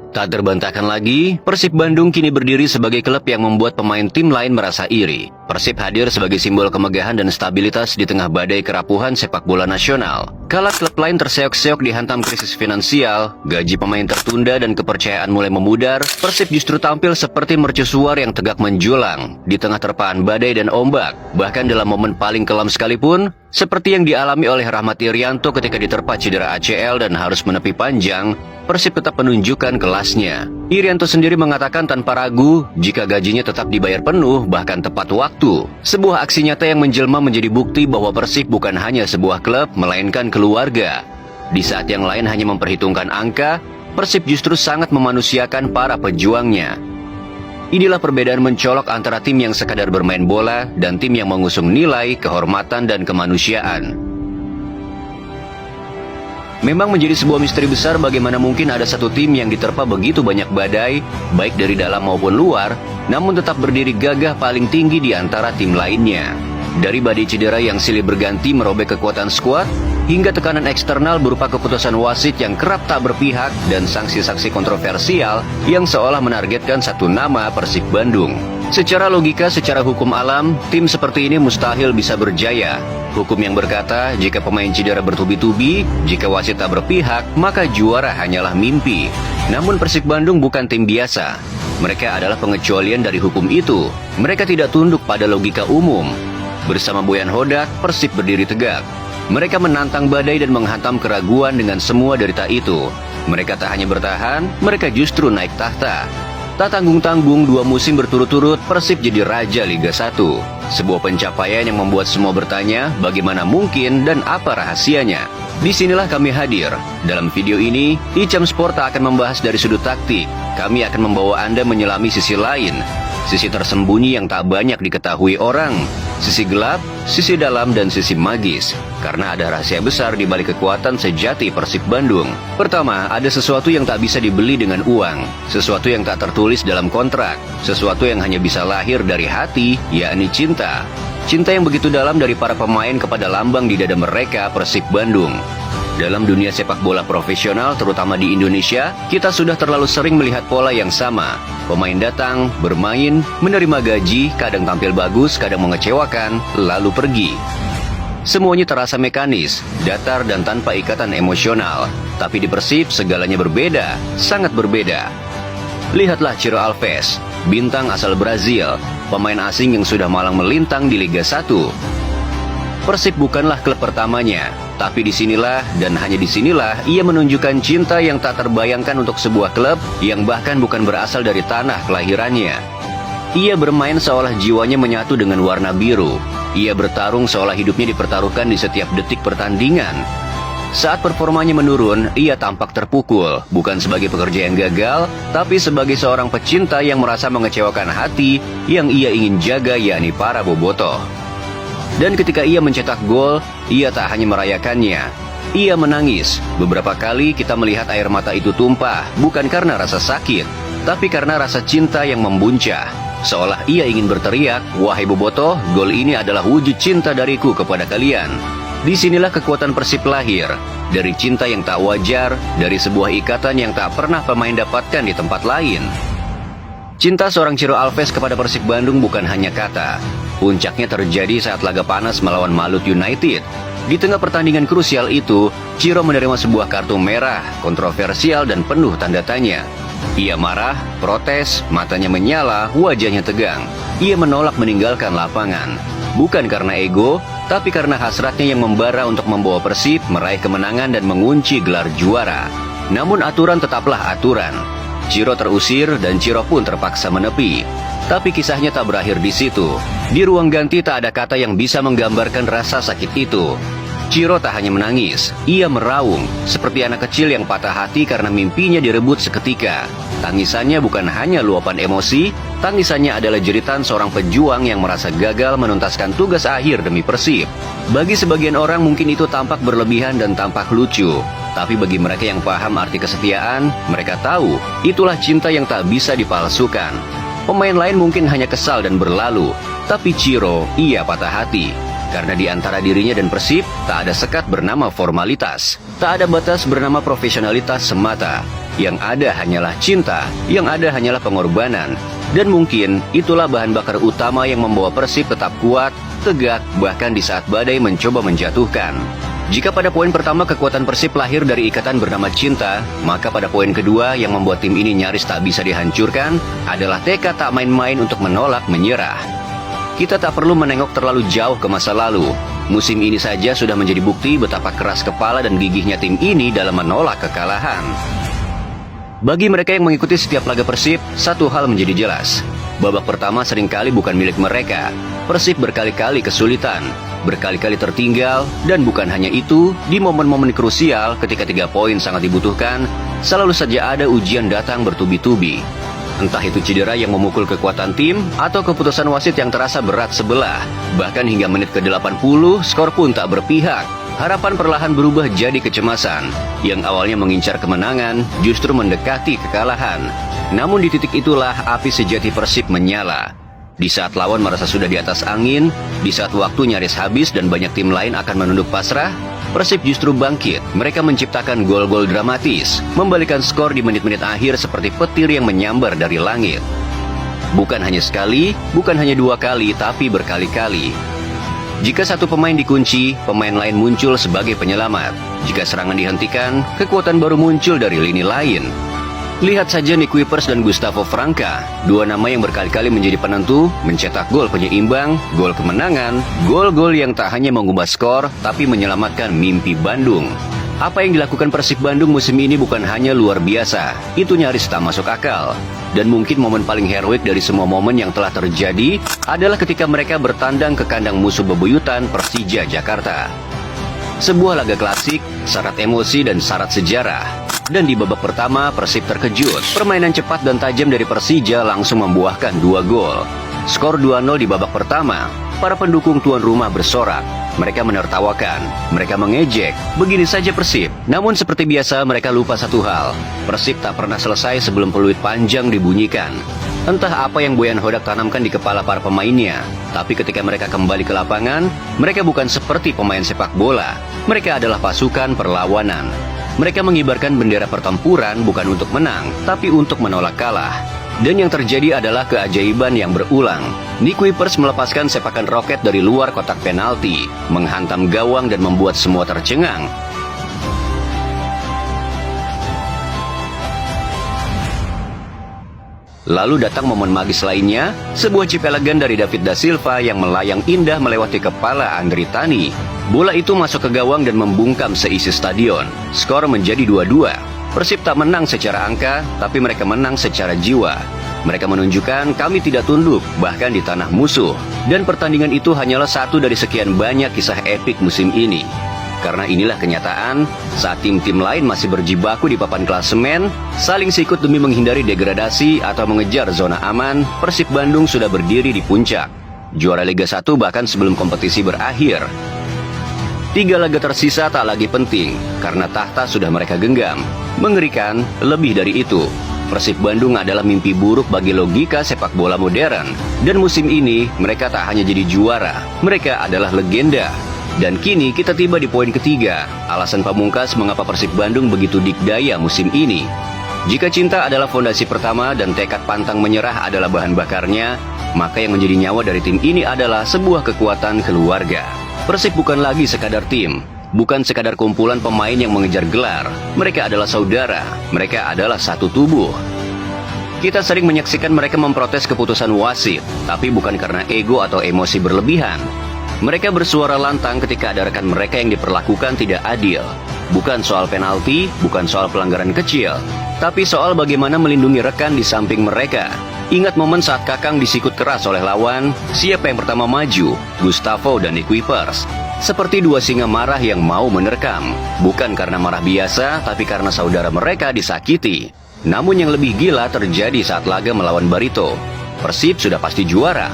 Tak terbantahkan lagi, Persib Bandung kini berdiri sebagai klub yang membuat pemain tim lain merasa iri. Persib hadir sebagai simbol kemegahan dan stabilitas di tengah badai kerapuhan sepak bola nasional. Kala klub lain terseok-seok dihantam krisis finansial, gaji pemain tertunda dan kepercayaan mulai memudar, Persib justru tampil seperti mercusuar yang tegak menjulang di tengah terpaan badai dan ombak. Bahkan dalam momen paling kelam sekalipun, seperti yang dialami oleh Rahmat Irianto ketika diterpa cedera ACL dan harus menepi panjang, Persib tetap menunjukkan kelasnya. Irianto sendiri mengatakan tanpa ragu jika gajinya tetap dibayar penuh bahkan tepat waktu. Sebuah aksi nyata yang menjelma menjadi bukti bahwa Persib bukan hanya sebuah klub, melainkan keluarga. Di saat yang lain hanya memperhitungkan angka, Persib justru sangat memanusiakan para pejuangnya. Inilah perbedaan mencolok antara tim yang sekadar bermain bola dan tim yang mengusung nilai, kehormatan, dan kemanusiaan. Memang menjadi sebuah misteri besar bagaimana mungkin ada satu tim yang diterpa begitu banyak badai, baik dari dalam maupun luar, namun tetap berdiri gagah paling tinggi di antara tim lainnya. Dari badai cedera yang silih berganti merobek kekuatan skuad, hingga tekanan eksternal berupa keputusan wasit yang kerap tak berpihak dan sanksi-sanksi kontroversial yang seolah menargetkan satu nama, Persib Bandung. Secara logika, secara hukum alam, tim seperti ini mustahil bisa berjaya. Hukum yang berkata, jika pemain cedera bertubi-tubi, jika wasit tak berpihak, maka juara hanyalah mimpi. Namun Persib Bandung bukan tim biasa. Mereka adalah pengecualian dari hukum itu. Mereka tidak tunduk pada logika umum. Bersama Boyan Hodak, Persib berdiri tegak. Mereka menantang badai dan menghantam keraguan dengan semua derita itu. Mereka tak hanya bertahan, mereka justru naik tahta. Tak tanggung-tanggung 2 musim berturut-turut, Persib jadi raja Liga 1. Sebuah pencapaian yang membuat semua bertanya bagaimana mungkin dan apa rahasianya. Disinilah kami hadir. Dalam video ini, Icam Sport tak akan membahas dari sudut taktik. Kami akan membawa Anda menyelami sisi lain. Sisi tersembunyi yang tak banyak diketahui orang. Sisi gelap, sisi dalam, dan sisi magis. Karena ada rahasia besar di balik kekuatan sejati Persib Bandung. Pertama, ada sesuatu yang tak bisa dibeli dengan uang. Sesuatu yang tak tertulis dalam kontrak. Sesuatu yang hanya bisa lahir dari hati, yakni cinta. Cinta yang begitu dalam dari para pemain kepada lambang di dada mereka, Persib Bandung. Dalam dunia sepak bola profesional, terutama di Indonesia, kita sudah terlalu sering melihat pola yang sama. Pemain datang, bermain, menerima gaji, kadang tampil bagus, kadang mengecewakan, lalu pergi. Semuanya terasa mekanis, datar dan tanpa ikatan emosional. Tapi di Persib, segalanya berbeda, sangat berbeda. Lihatlah Ciro Alves, bintang asal Brazil, pemain asing yang sudah malang melintang di Liga 1. Persib bukanlah klub pertamanya, tapi disinilah dan hanya disinilah ia menunjukkan cinta yang tak terbayangkan untuk sebuah klub yang bahkan bukan berasal dari tanah kelahirannya. Ia bermain seolah jiwanya menyatu dengan warna biru. Ia bertarung seolah hidupnya dipertaruhkan di setiap detik pertandingan. Saat performanya menurun, ia tampak terpukul, bukan sebagai pekerja yang gagal, tapi sebagai seorang pecinta yang merasa mengecewakan hati yang ia ingin jaga, yakni para bobotoh. Dan ketika ia mencetak gol, ia tak hanya merayakannya. Ia menangis. Beberapa kali kita melihat air mata itu tumpah, bukan karena rasa sakit, tapi karena rasa cinta yang membuncah. Seolah ia ingin berteriak, "Wahai bobotoh, gol ini adalah wujud cinta dariku kepada kalian." Disinilah kekuatan Persib lahir. Dari cinta yang tak wajar, dari sebuah ikatan yang tak pernah pemain dapatkan di tempat lain. Cinta seorang Ciro Alves kepada Persib Bandung bukan hanya kata. Puncaknya terjadi saat laga panas melawan Malut United. Di tengah pertandingan krusial itu, Ciro menerima sebuah kartu merah, kontroversial dan penuh tanda tanya. Ia marah, protes, matanya menyala, wajahnya tegang. Ia menolak meninggalkan lapangan. Bukan karena ego, tapi karena hasratnya yang membara untuk membawa Persib meraih kemenangan dan mengunci gelar juara. Namun aturan tetaplah aturan. Ciro terusir dan Ciro pun terpaksa menepi. Tapi kisahnya tak berakhir di situ. Di ruang ganti tak ada kata yang bisa menggambarkan rasa sakit itu. Ciro tak hanya menangis, ia meraung, seperti anak kecil yang patah hati karena mimpinya direbut seketika. Tangisannya bukan hanya luapan emosi, tangisannya adalah jeritan seorang pejuang yang merasa gagal menuntaskan tugas akhir demi Persib. Bagi sebagian orang mungkin itu tampak berlebihan dan tampak lucu. Tapi bagi mereka yang paham arti kesetiaan, mereka tahu itulah cinta yang tak bisa dipalsukan. Pemain lain mungkin hanya kesal dan berlalu, tapi Ciro, ia patah hati. Karena di antara dirinya dan Persib, tak ada sekat bernama formalitas. Tak ada batas bernama profesionalitas semata. Yang ada hanyalah cinta, yang ada hanyalah pengorbanan. Dan mungkin itulah bahan bakar utama yang membawa Persib tetap kuat, tegak, bahkan di saat badai mencoba menjatuhkan. Jika pada poin pertama kekuatan Persib lahir dari ikatan bernama cinta, maka pada poin kedua yang membuat tim ini nyaris tak bisa dihancurkan adalah tekad tak main-main untuk menolak menyerah. Kita tak perlu menengok terlalu jauh ke masa lalu. Musim ini saja sudah menjadi bukti betapa keras kepala dan gigihnya tim ini dalam menolak kekalahan. Bagi mereka yang mengikuti setiap laga Persib, satu hal menjadi jelas. Babak pertama seringkali bukan milik mereka. Persib berkali-kali kesulitan, berkali-kali tertinggal, dan bukan hanya itu, di momen-momen krusial ketika 3 poin sangat dibutuhkan, selalu saja ada ujian datang bertubi-tubi. Entah itu cedera yang memukul kekuatan tim, atau keputusan wasit yang terasa berat sebelah. Bahkan hingga menit ke-80, skor pun tak berpihak. Harapan perlahan berubah jadi kecemasan. Yang awalnya mengincar kemenangan, justru mendekati kekalahan. Namun di titik itulah api sejati Persib menyala. Di saat lawan merasa sudah di atas angin, di saat waktu nyaris habis dan banyak tim lain akan menunduk pasrah, Persib justru bangkit. Mereka menciptakan gol-gol dramatis, membalikan skor di menit-menit akhir seperti petir yang menyambar dari langit. Bukan hanya sekali, bukan hanya 2 kali, tapi berkali-kali. Jika satu pemain dikunci, pemain lain muncul sebagai penyelamat. Jika serangan dihentikan, kekuatan baru muncul dari lini lain. Lihat saja Nick Kuipers dan Gustavo Franca, 2 nama yang berkali-kali menjadi penentu, mencetak gol penyeimbang, gol kemenangan, gol-gol yang tak hanya mengubah skor, tapi menyelamatkan mimpi Bandung. Apa yang dilakukan Persib Bandung musim ini bukan hanya luar biasa, itu nyaris tak masuk akal. Dan mungkin momen paling heroik dari semua momen yang telah terjadi adalah ketika mereka bertandang ke kandang musuh bebuyutan Persija Jakarta. Sebuah laga klasik, syarat emosi dan syarat sejarah. Dan di babak pertama, Persib terkejut. Permainan cepat dan tajam dari Persija langsung membuahkan 2 gol. Skor 2-0 di babak pertama. Para pendukung tuan rumah bersorak. Mereka menertawakan, mereka mengejek. Begini saja Persib. Namun seperti biasa mereka lupa satu hal. Persib tak pernah selesai sebelum peluit panjang dibunyikan. Entah apa yang Boyan Hodak tanamkan di kepala para pemainnya. Tapi ketika mereka kembali ke lapangan, mereka bukan seperti pemain sepak bola. Mereka adalah pasukan perlawanan. Mereka mengibarkan bendera pertempuran bukan untuk menang, tapi untuk menolak kalah. Dan yang terjadi adalah keajaiban yang berulang. Nick Kuipers melepaskan sepakan roket dari luar kotak penalti, menghantam gawang dan membuat semua tercengang. Lalu datang momen magis lainnya, sebuah chip elegan dari David Da Silva yang melayang indah melewati kepala Andri Tani. Bola itu masuk ke gawang dan membungkam seisi stadion. Skor menjadi 2-2. Persib tak menang secara angka, tapi mereka menang secara jiwa. Mereka menunjukkan kami tidak tunduk, bahkan di tanah musuh. Dan pertandingan itu hanyalah satu dari sekian banyak kisah epik musim ini. Karena inilah kenyataan, saat tim-tim lain masih berjibaku di papan klasemen, saling sikut demi menghindari degradasi atau mengejar zona aman, Persib Bandung sudah berdiri di puncak. Juara Liga 1 bahkan sebelum kompetisi berakhir. 3 laga tersisa tak lagi penting, karena tahta sudah mereka genggam. Mengerikan, lebih dari itu. Persib Bandung adalah mimpi buruk bagi logika sepak bola modern. Dan musim ini, mereka tak hanya jadi juara, mereka adalah legenda. Dan kini kita tiba di poin ketiga, alasan pamungkas mengapa Persib Bandung begitu dikdaya musim ini. Jika cinta adalah fondasi pertama dan tekad pantang menyerah adalah bahan bakarnya, maka yang menjadi nyawa dari tim ini adalah sebuah kekuatan keluarga. Persib bukan lagi sekadar tim, bukan sekadar kumpulan pemain yang mengejar gelar. Mereka adalah saudara, mereka adalah satu tubuh. Kita sering menyaksikan mereka memprotes keputusan wasit, tapi bukan karena ego atau emosi berlebihan. Mereka bersuara lantang ketika ada rekan mereka yang diperlakukan tidak adil. Bukan soal penalti, bukan soal pelanggaran kecil, tapi soal bagaimana melindungi rekan di samping mereka. Ingat momen saat Kakang disikut keras oleh lawan, siapa yang pertama maju? Gustavo dan Nick Kuipers. Seperti 2 singa marah yang mau menerkam. Bukan karena marah biasa, tapi karena saudara mereka disakiti. Namun yang lebih gila terjadi saat laga melawan Barito. Persib sudah pasti juara.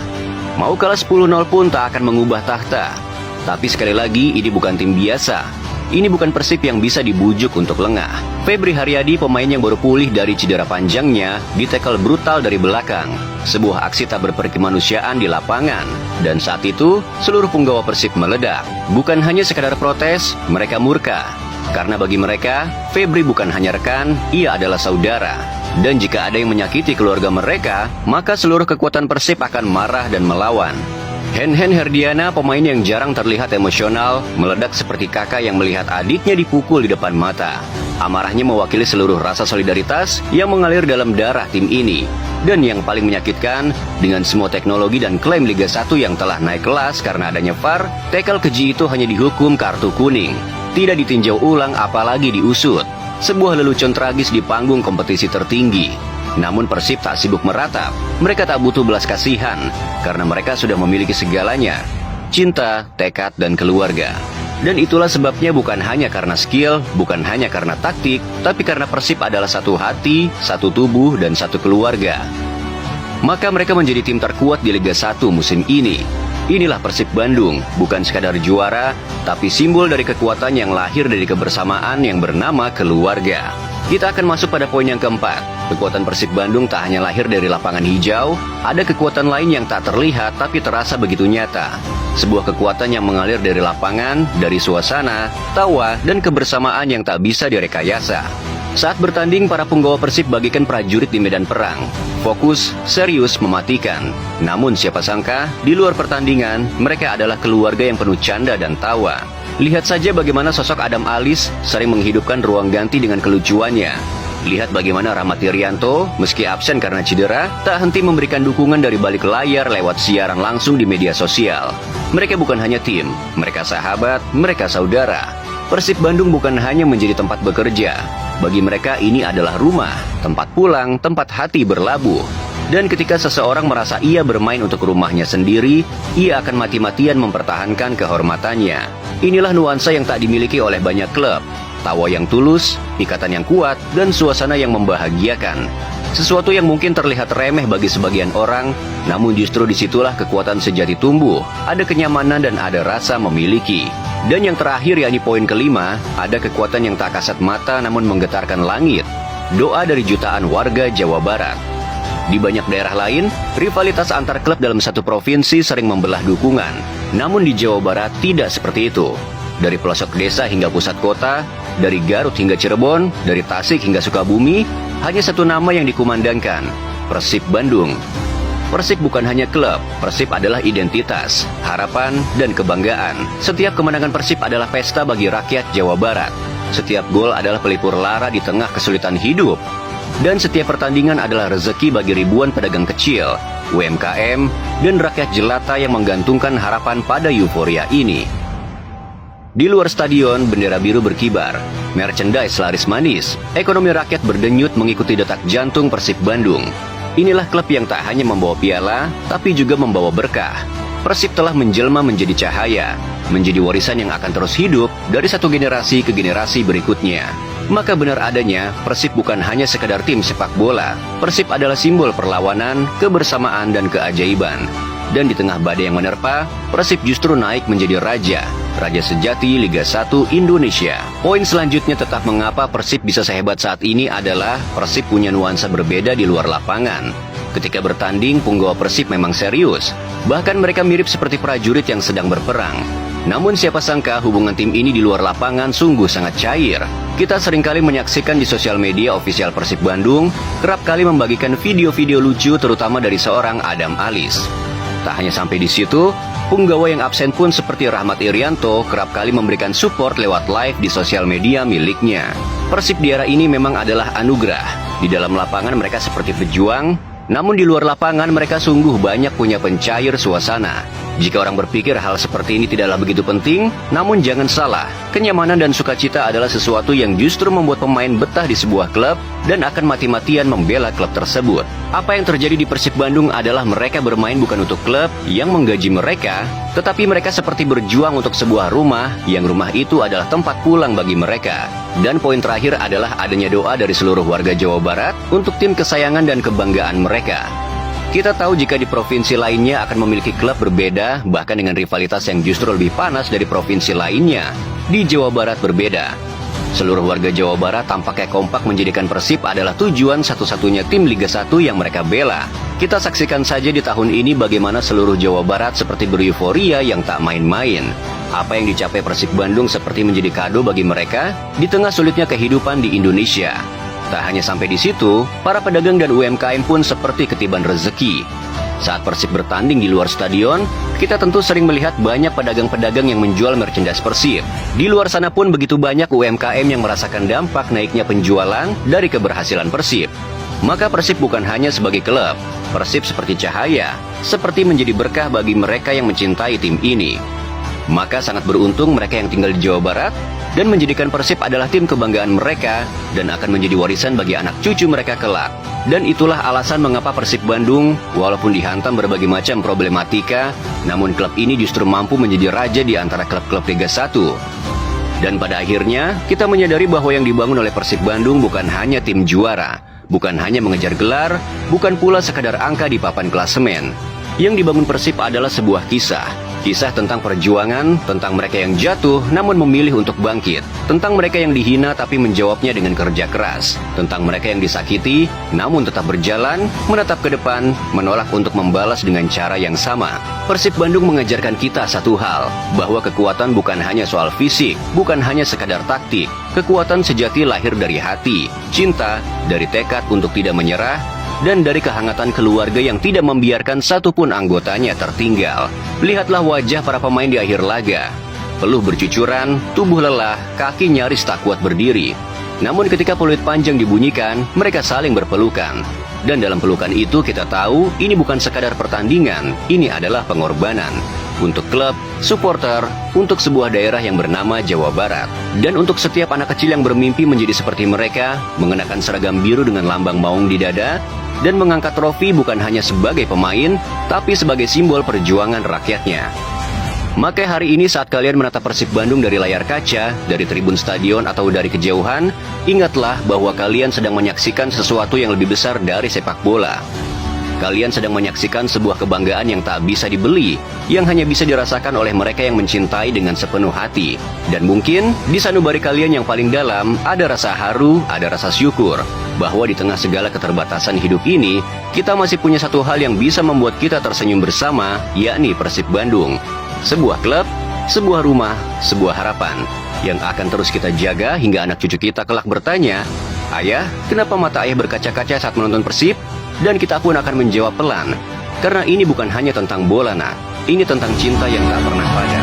Mau kalah 10-0 pun tak akan mengubah tahta. Tapi sekali lagi, ini bukan tim biasa. Ini bukan Persib yang bisa dibujuk untuk lengah. Febri Haryadi, pemain yang baru pulih dari cedera panjangnya, ditekel brutal dari belakang. Sebuah aksi tak berperkemanusiaan di lapangan. Dan saat itu, seluruh punggawa Persib meledak. Bukan hanya sekadar protes, mereka murka. Karena bagi mereka, Febri bukan hanya rekan, ia adalah saudara. Dan jika ada yang menyakiti keluarga mereka, maka seluruh kekuatan Persib akan marah dan melawan. Hen-Hen Herdiana, pemain yang jarang terlihat emosional, meledak seperti kakak yang melihat adiknya dipukul di depan mata. Amarahnya mewakili seluruh rasa solidaritas yang mengalir dalam darah tim ini. Dan yang paling menyakitkan, dengan semua teknologi dan klaim Liga 1 yang telah naik kelas karena adanya VAR, tackle keji itu hanya dihukum kartu kuning. Tidak ditinjau ulang apalagi diusut. Sebuah lelucon tragis di panggung kompetisi tertinggi. Namun Persib tak sibuk meratap. Mereka tak butuh belas kasihan karena mereka sudah memiliki segalanya: cinta, tekad, dan keluarga. Dan itulah sebabnya bukan hanya karena skill, bukan hanya karena taktik, tapi karena Persib adalah satu hati, satu tubuh, dan satu keluarga. Maka mereka menjadi tim terkuat di Liga 1 musim ini. Inilah Persib Bandung, bukan sekadar juara, tapi simbol dari kekuatan yang lahir dari kebersamaan yang bernama keluarga. Kita akan masuk pada poin yang keempat. Kekuatan Persib Bandung tak hanya lahir dari lapangan hijau, ada kekuatan lain yang tak terlihat tapi terasa begitu nyata. Sebuah kekuatan yang mengalir dari lapangan, dari suasana, tawa, dan kebersamaan yang tak bisa direkayasa. Saat bertanding, para punggawa Persib bagikan prajurit di medan perang. Fokus, serius, mematikan. Namun siapa sangka, di luar pertandingan, mereka adalah keluarga yang penuh canda dan tawa. Lihat saja bagaimana sosok Adam Alis sering menghidupkan ruang ganti dengan kelucuannya. Lihat bagaimana Rahmat Irianto, meski absen karena cedera, tak henti memberikan dukungan dari balik layar lewat siaran langsung di media sosial. Mereka bukan hanya tim, mereka sahabat, mereka saudara. Persib Bandung bukan hanya menjadi tempat bekerja. Bagi mereka ini adalah rumah, tempat pulang, tempat hati berlabuh. Dan ketika seseorang merasa ia bermain untuk rumahnya sendiri, ia akan mati-matian mempertahankan kehormatannya. Inilah nuansa yang tak dimiliki oleh banyak klub. Tawa yang tulus, ikatan yang kuat, dan suasana yang membahagiakan. Sesuatu yang mungkin terlihat remeh bagi sebagian orang, namun justru disitulah kekuatan sejati tumbuh. Ada kenyamanan dan ada rasa memiliki. Dan yang terakhir, yakni poin kelima, ada kekuatan yang tak kasat mata namun menggetarkan langit. Doa dari jutaan warga Jawa Barat. Di banyak daerah lain, rivalitas antar klub dalam satu provinsi sering membelah dukungan. Namun di Jawa Barat tidak seperti itu. Dari pelosok desa hingga pusat kota, dari Garut hingga Cirebon, dari Tasik hingga Sukabumi, hanya satu nama yang dikumandangkan: Persib Bandung. Persib bukan hanya klub, Persib adalah identitas, harapan, dan kebanggaan. Setiap kemenangan Persib adalah pesta bagi rakyat Jawa Barat. Setiap gol adalah pelipur lara di tengah kesulitan hidup. Dan setiap pertandingan adalah rezeki bagi ribuan pedagang kecil, UMKM, dan rakyat jelata yang menggantungkan harapan pada euforia ini. Di luar stadion, bendera biru berkibar, merchandise laris manis, ekonomi rakyat berdenyut mengikuti detak jantung Persib Bandung. Inilah klub yang tak hanya membawa piala, tapi juga membawa berkah. Persib telah menjelma menjadi cahaya, menjadi warisan yang akan terus hidup dari satu generasi ke generasi berikutnya. Maka benar adanya, Persib bukan hanya sekadar tim sepak bola. Persib adalah simbol perlawanan, kebersamaan, dan keajaiban. Dan di tengah badai yang menerpa, Persib justru naik menjadi raja sejati Liga 1 Indonesia. Poin selanjutnya tetap mengapa Persib bisa sehebat saat ini adalah Persib punya nuansa berbeda di luar lapangan. Ketika bertanding, punggawa Persib memang serius. Bahkan mereka mirip seperti prajurit yang sedang berperang. Namun siapa sangka hubungan tim ini di luar lapangan sungguh sangat cair. Kita seringkali menyaksikan di sosial media ofisial Persib Bandung, kerap kali membagikan video-video lucu terutama dari seorang Adam Alis. Tak hanya sampai di situ, punggawa yang absen pun seperti Rahmat Irianto kerap kali memberikan support lewat live di sosial media miliknya. Persib di era ini memang adalah anugerah. Di dalam lapangan mereka seperti pejuang, namun di luar lapangan mereka sungguh banyak punya pencair suasana. Jika orang berpikir hal seperti ini tidaklah begitu penting, namun jangan salah, kenyamanan dan sukacita adalah sesuatu yang justru membuat pemain betah di sebuah klub dan akan mati-matian membela klub tersebut. Apa yang terjadi di Persib Bandung adalah mereka bermain bukan untuk klub yang menggaji mereka, tetapi mereka seperti berjuang untuk sebuah rumah, yang rumah itu adalah tempat pulang bagi mereka. Dan poin terakhir adalah adanya doa dari seluruh warga Jawa Barat untuk tim kesayangan dan kebanggaan mereka. Kita tahu jika di provinsi lainnya akan memiliki klub berbeda, bahkan dengan rivalitas yang justru lebih panas dari provinsi lainnya. Di Jawa Barat berbeda. Seluruh warga Jawa Barat tampaknya kompak menjadikan Persib adalah tujuan satu-satunya tim Liga 1 yang mereka bela. Kita saksikan saja di tahun ini bagaimana seluruh Jawa Barat seperti bereuforia yang tak main-main. Apa yang dicapai Persib Bandung seperti menjadi kado bagi mereka di tengah sulitnya kehidupan di Indonesia. Tak hanya sampai di situ, para pedagang dan UMKM pun seperti ketiban rezeki. Saat Persib bertanding di luar stadion, kita tentu sering melihat banyak pedagang-pedagang yang menjual merchandise Persib. Di luar sana pun begitu banyak UMKM yang merasakan dampak naiknya penjualan dari keberhasilan Persib. Maka Persib bukan hanya sebagai klub, Persib seperti cahaya, seperti menjadi berkah bagi mereka yang mencintai tim ini. Maka sangat beruntung mereka yang tinggal di Jawa Barat dan menjadikan Persib adalah tim kebanggaan mereka dan akan menjadi warisan bagi anak cucu mereka kelak. Dan itulah alasan mengapa Persib Bandung, walaupun dihantam berbagai macam problematika, namun klub ini justru mampu menjadi raja di antara klub-klub Liga 1. Dan pada akhirnya, kita menyadari bahwa yang dibangun oleh Persib Bandung bukan hanya tim juara, bukan hanya mengejar gelar, bukan pula sekadar angka di papan klasemen. Yang dibangun Persib adalah sebuah kisah tentang perjuangan, tentang mereka yang jatuh namun memilih untuk bangkit, tentang mereka yang dihina tapi menjawabnya dengan kerja keras, tentang mereka yang disakiti namun tetap berjalan, menatap ke depan, menolak untuk membalas dengan cara yang sama. Persib Bandung mengajarkan kita satu hal, bahwa kekuatan bukan hanya soal fisik, bukan hanya sekadar taktik. Kekuatan sejati lahir dari hati, cinta, dari tekad untuk tidak menyerah, dan dari kehangatan keluarga yang tidak membiarkan satupun anggotanya tertinggal. Lihatlah wajah para pemain di akhir laga. Peluh bercucuran, tubuh lelah, kaki nyaris tak kuat berdiri. Namun ketika peluit panjang dibunyikan, mereka saling berpelukan. Dan dalam pelukan itu kita tahu, ini bukan sekadar pertandingan, ini adalah pengorbanan. Untuk klub, supporter, untuk sebuah daerah yang bernama Jawa Barat. Dan untuk setiap anak kecil yang bermimpi menjadi seperti mereka, mengenakan seragam biru dengan lambang maung di dada, dan mengangkat trofi bukan hanya sebagai pemain, tapi sebagai simbol perjuangan rakyatnya. Maka hari ini saat kalian menatap Persib Bandung dari layar kaca, dari tribun stadion atau dari kejauhan, ingatlah bahwa kalian sedang menyaksikan sesuatu yang lebih besar dari sepak bola. Kalian sedang menyaksikan sebuah kebanggaan yang tak bisa dibeli, yang hanya bisa dirasakan oleh mereka yang mencintai dengan sepenuh hati. Dan mungkin di sanubari kalian yang paling dalam ada rasa haru, ada rasa syukur, bahwa di tengah segala keterbatasan hidup ini, kita masih punya satu hal yang bisa membuat kita tersenyum bersama, yakni Persib Bandung. Sebuah klub, sebuah rumah, sebuah harapan, yang akan terus kita jaga hingga anak cucu kita kelak bertanya, "Ayah, kenapa mata ayah berkaca-kaca saat menonton Persib?" Dan kita pun akan menjawab pelan, karena ini bukan hanya tentang bola, nak. Ini tentang cinta yang tak pernah padam.